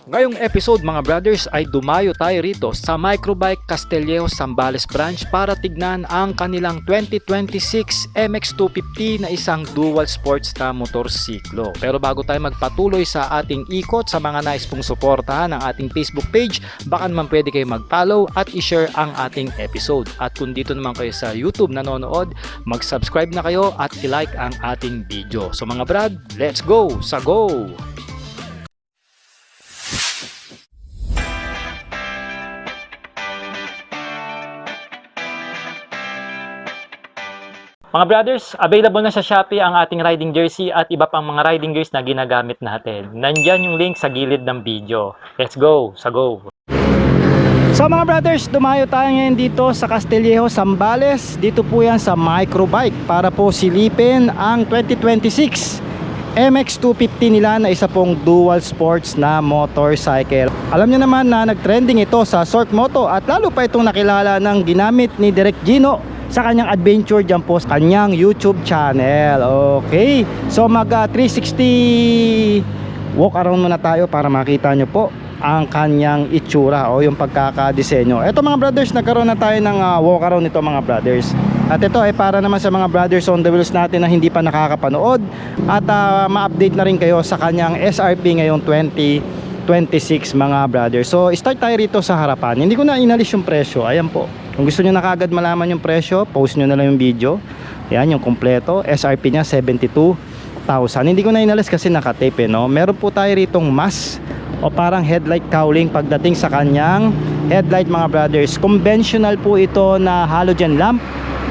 Ngayong episode mga brothers ay dumayo tayo rito sa Microbike Castillejo Zambales branch para tignan ang kanilang 2026 MX250 na isang dual sports na motorsiklo. Pero bago tayo magpatuloy sa ating ikot, sa mga nais pong suportahan ang ating Facebook page, baka naman pwede kayo mag-follow at i-share ang ating episode. At kung dito naman kayo sa YouTube nanonood, mag-subscribe na kayo at i-like ang ating video. So mga brad, let's go! Sa go! Mga brothers, available na sa Shopee ang ating riding jersey at iba pang mga riding gears na ginagamit natin. Nandyan yung link sa gilid ng video. Let's go! Sa go! So mga brothers, dumayo tayo ngayon dito sa Castillejo Zambales. Dito po yan sa Microbike para po silipin ang 2026 MX250 nila na isa pong dual sports na motorcycle. Alam niyo naman na nagtrending ito sa Short Moto at lalo pa itong nakilala ng ginamit ni Direk Gino sa kanyang adventure dyan po sa kanyang YouTube channel. Okay, so mag 360 walk around muna tayo para makita nyo po ang kanyang itsura o yung pagkakadesenyo. Ito mga brothers, nagkaroon na tayo ng walk around nito mga brothers. At ito ay para naman sa mga brothers on the wheels natin na hindi pa nakakapanood at ma-update na rin kayo sa kanyang SRP ngayong 2026 mga brothers. So start tayo rito sa harapan. Hindi ko na inalis yung presyo. Ayan po. Kung gusto nyo na kagad malaman yung presyo, post nyo na lang yung video. Ayan yung kompleto. SRP niya 72,000. Hindi ko na inalis kasi nakatape no? Meron po tayo ritong mask o parang headlight cowling pagdating sa kanyang headlight mga brothers. Conventional po ito na halogen lamp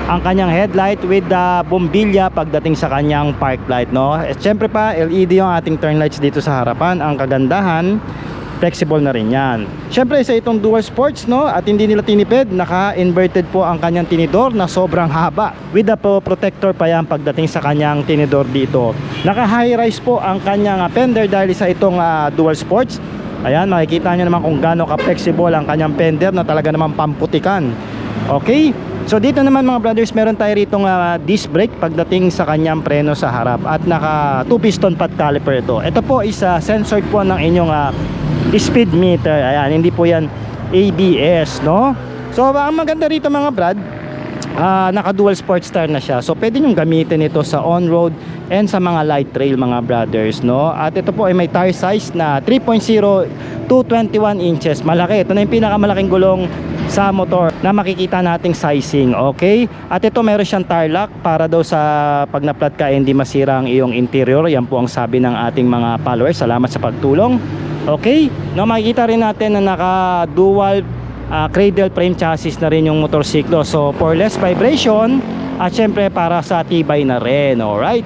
ang kanyang headlight with the bombilya pagdating sa kanyang park light no? At syempre pa LED yung ating turn lights dito sa harapan. Ang kagandahan, flexible na rin yan. Syempre isa itong dual sports no, at hindi nila tinipid, naka-inverted po ang kanyang tinidor na sobrang haba with the protector pa yan pagdating sa kanyang tinidor dito. Naka-high rise po ang kanyang fender dahil sa itong dual sports. Ayan, makikita nyo naman kung gaano ka-flexible ang kanyang fender na talaga naman pamputikan. Okay, so dito naman mga brothers, meron tayo ritong disc brake pagdating sa kanyang preno sa harap at naka 2 piston pad caliper ito. Ito po is censored po ng inyong speed meter. Ayan, hindi po yan ABS no. So ang maganda rito mga brad, naka dual sport star na siya, so pwede nyo gamitin ito sa on-road and sa mga light trail mga brothers no. At ito po ay may tire size na 3.0 to 21 inches. Malaki, ito na yung pinakamalaking gulong sa motor na makikita nating sizing. Okay, at ito meron siyang tire lock para daw sa pag na-flat ka hindi masira ang iyong interior. Yan po ang sabi ng ating mga followers. Salamat sa pagtulong. Okay, no, makikita rin natin na naka dual cradle frame chassis na rin yung motorsiklo, so for less vibration at syempre para sa tibay na rin. Alright,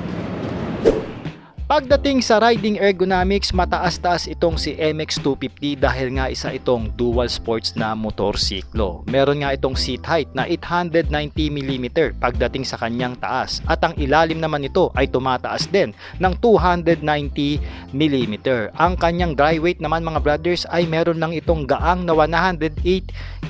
pagdating sa riding ergonomics, mataas-taas itong si MX250 dahil nga isa itong dual sports na motorsiklo. Meron nga itong seat height na 890mm pagdating sa kanyang taas at ang ilalim naman nito ay tumataas din ng 290mm. Ang kanyang dry weight naman mga brothers ay meron lang itong gaang na 108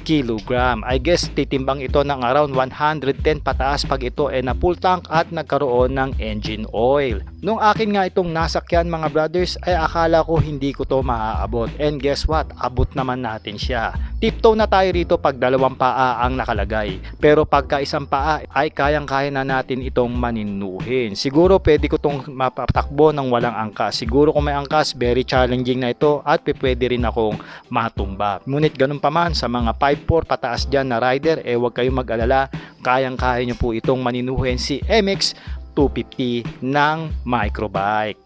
kg. I guess titimbang ito ng around 110 pataas pag ito ay na full tank at nagkaroon ng engine oil. Nung akin nga itong nasakyan mga brothers ay akala ko hindi ko to maaabot, and guess what, abot naman natin siya. Tiptoe na tayo rito pag dalawang paa ang nakalagay, pero pagka isang paa ay kayang-kaya na natin itong maninuhin. Siguro pwede ko tong mapatakbo ng walang angkas. Siguro kung may angkas, very challenging na ito at pwede rin akong matumba. Ngunit ganun pa man, sa mga 5'4 pataas dyan na rider, huwag kayong mag-alala, kayang-kaya nyo po itong maninuhin si MX250 ng Microbike.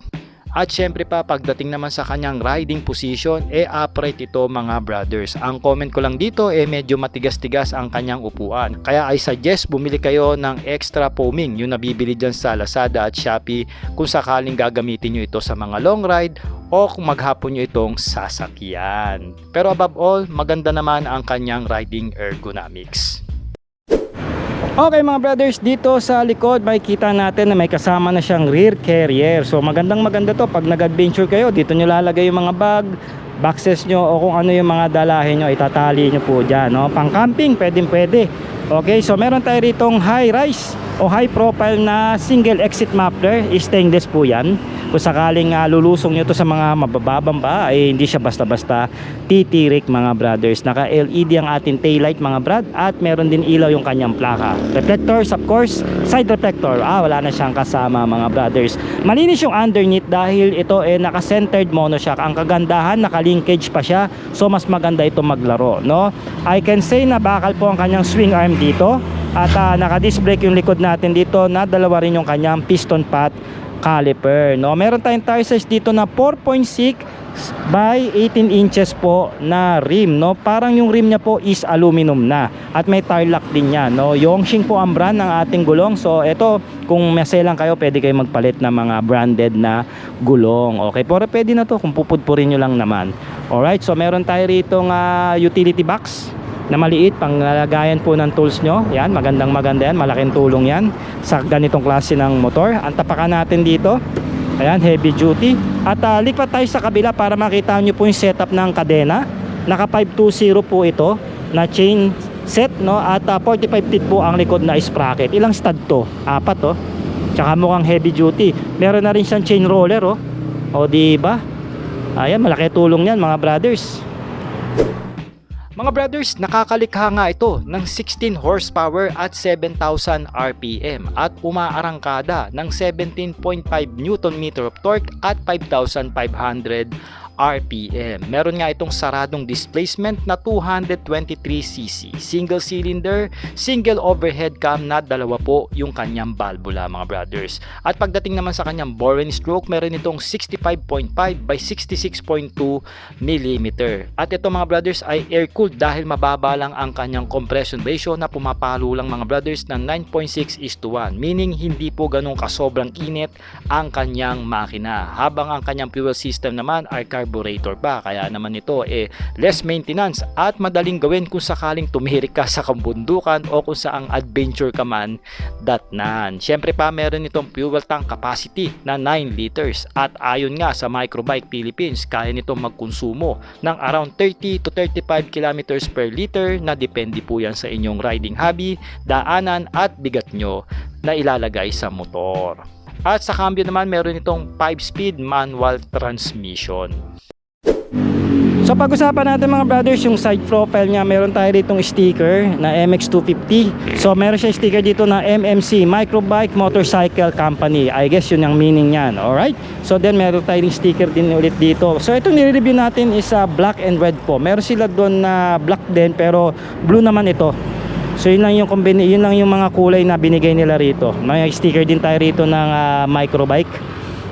At syempre pa pagdating naman sa kanyang riding position, upright ito mga brothers. Ang comment ko lang dito medyo matigas-tigas ang kanyang upuan. Kaya I suggest bumili kayo ng extra foaming, yung nabibili dyan sa Lazada at Shopee kung sakaling gagamitin nyo ito sa mga long ride o kung maghapon nyo itong sasakyan. Pero above all, maganda naman ang kanyang riding ergonomics. Okay mga brothers, dito sa likod makikita natin na may kasama na siyang rear carrier. So maganda to pag nag-adventure kayo. Dito nyo lalagay yung mga bag, boxes nyo o kung ano yung mga dalahin nyo, itatali nyo po dyan no? Pang camping, pwede. Okay, so meron tayo ritong high rise o high profile na single exit muffler, stainless po yan. kung sakaling lulusong nyo to sa mga mabababang ba, ay hindi siya basta-basta titirik mga brothers. Naka LED ang ating taillight mga brad, at meron din ilaw yung kanyang plaka. Reflectors of course, side reflector, wala na siyang kasama mga brothers. Malinis yung underneath dahil ito naka-centered monoshock. Ang kagandahan, naka-linkage pa siya, so mas maganda ito maglaro, no? I can say na bakal po ang kanyang swing arm dito, at naka-disc brake yung likod natin dito, na dalawa rin yung kanyang piston path caliper, no? Meron tayong tire size dito na 4.6 by 18 inches po na rim, no? Parang yung rim niya po is aluminum na, at may tire lock din yan, no? Yongshing po ang brand ng ating gulong. So ito, kung maselang kayo, pwede kayo magpalit ng mga branded na gulong. Okay, pero pwede na to kung pupudpurin nyo lang naman. Alright, so meron tayo rito utility box na maliit, pang lalagayan po ng tools nyo. Yan, maganda yan, malaking tulong yan sa ganitong klase ng motor. Ang tapakan natin dito, ayan, heavy duty. At lipat tayo sa kabila para makita nyo po yung setup ng kadena. Naka 520 po ito na chain set, no? At 45 feet po ang likod na sprocket. Ilang stud to? 4 to. Tsaka mukhang heavy duty. Meron na rin siyang chain roller, oh. O diba? Ayan, malaki tulong yan mga brothers. Mga brothers, nakakalikha nga ito ng 16 horsepower at 7,000 RPM at umaarangkada ng 17.5 Nm of torque at 5,500 RPM. Meron nga itong saradong displacement na 223cc. Single cylinder, single overhead cam na dalawa po yung kanyang valvula mga brothers. At pagdating naman sa kanyang bore and stroke, meron itong 65.5 by 66.2 mm. At ito mga brothers ay air cooled dahil mababa lang ang kanyang compression ratio na pumapalo lang mga brothers ng 9.6:1, meaning hindi po ganun kasobrang init ang kanyang makina. Habang ang kanyang fuel system naman ay carburetor pa, kaya naman ito less maintenance at madaling gawin kung sakaling tumirik ka sa kabundukan o kung saang adventure ka man datnan. Syempre pa, meron itong fuel tank capacity na 9 liters at ayon nga sa Microbike Philippines, kaya nito magkonsumo ng around 30 to 35 kilometers per liter, na depende po yan sa inyong riding hobby, daanan at bigat nyo na ilalagay sa motor. At sa cambio naman, meron itong 5-speed manual transmission. So pag-usapan natin mga brothers yung side profile niya. Meron tayo ditong sticker na MX250. So meron siya sticker dito na MMC, Microbike Motorcycle Company. I guess yun ang meaning niyan. Alright, so then meron tayong sticker din ulit dito. So itong nire-review natin is black and red po. Meron sila doon na black din, pero blue naman ito. So yun lang yung yun lang yung mga kulay na binigay nila rito. May sticker din tayo rito ng Microbike,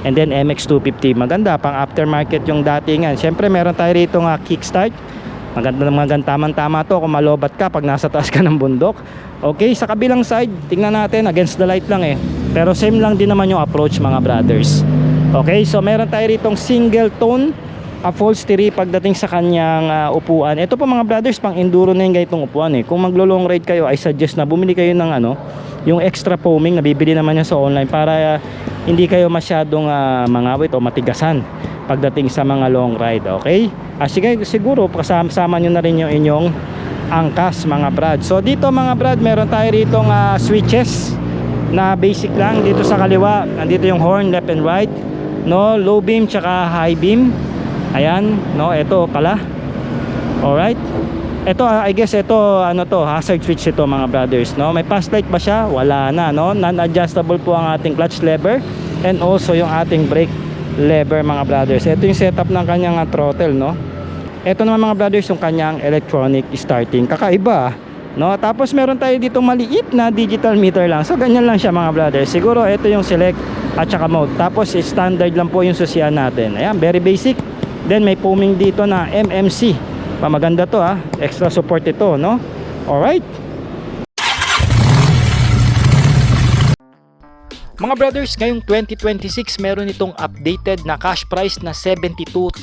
and then MX250. Maganda, pang aftermarket yung datingan. Syempre meron tayo rito kickstart. Maganda tama to kung malobat ka pag nasa taas ka ng bundok. Okay, sa kabilang side, tingnan natin, against the light lang pero same lang din naman yung approach mga brothers. Okay, so meron tayo ritong single tone upholstery pagdating sa kanyang upuan. Ito po mga brothers, pang enduro na yung ganitong upuan Kung maglo-long ride kayo, I suggest na bumili kayo ng yung extra foaming, nabibili naman yan sa online, para hindi kayo masyadong mangawit o matigasan pagdating sa mga long ride. Okay? Sige, siguro kasama nyo na rin yung inyong angkas mga brad. So dito mga brad, meron tayo rito switches na basic lang. Dito sa kaliwa, nandito yung horn, left and right, no, low beam tsaka high beam. Ayan, no, ito pala. Alright. Ito, I guess ito, hazard switch ito mga brothers, no. May fast light ba siya? Wala na, no. Non-adjustable po ang ating clutch lever, and also yung ating brake lever mga brothers. Ito yung setup ng kanyang throttle, no. Ito naman mga brothers yung kanyang electronic starting. Kakaiba, no. Tapos meron tayo dito maliit na digital meter lang. So ganyan lang siya mga brothers. Siguro ito yung select at saka mode. Tapos standard lang po yung susian natin. Ayan, very basic. Then may foaming dito na MMC. Maganda to extra support ito, no? Alright. Mga brothers, ngayong 2026 meron itong updated na cash price na 72,000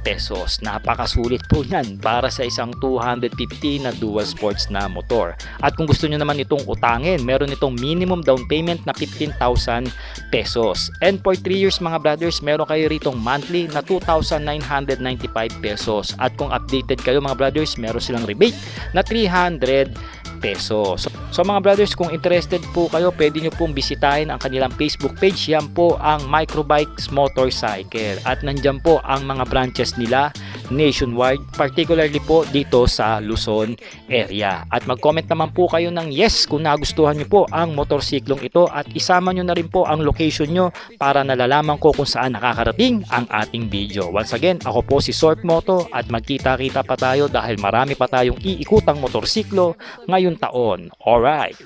pesos. Napakasulit po niyan para sa isang 250 na dual sports na motor. At kung gusto niyo naman itong utangin, meron itong minimum down payment na 15,000 pesos. And for 3 years mga brothers, meron kayo ritong monthly na 2,995 pesos. At kung updated kayo mga brothers, meron silang rebate na 300 pesos. So mga brothers, kung interested po kayo, pwede nyo pong bisitahin ang kanilang Facebook page. Yan po ang Microbikes Motorcycle. At nandyan po ang mga branches nila nationwide, particularly po dito sa Luzon area. At mag-comment naman po kayo ng yes kung nagustuhan nyo po ang motorsiklong ito at isama nyo na rin po ang location nyo para nalalaman ko kung saan nakakarating ang ating video. Once again, ako po si Sorp Moto at magkita-kita pa tayo dahil marami pa tayong iikutang motorsiklo ngayong taon. Alright!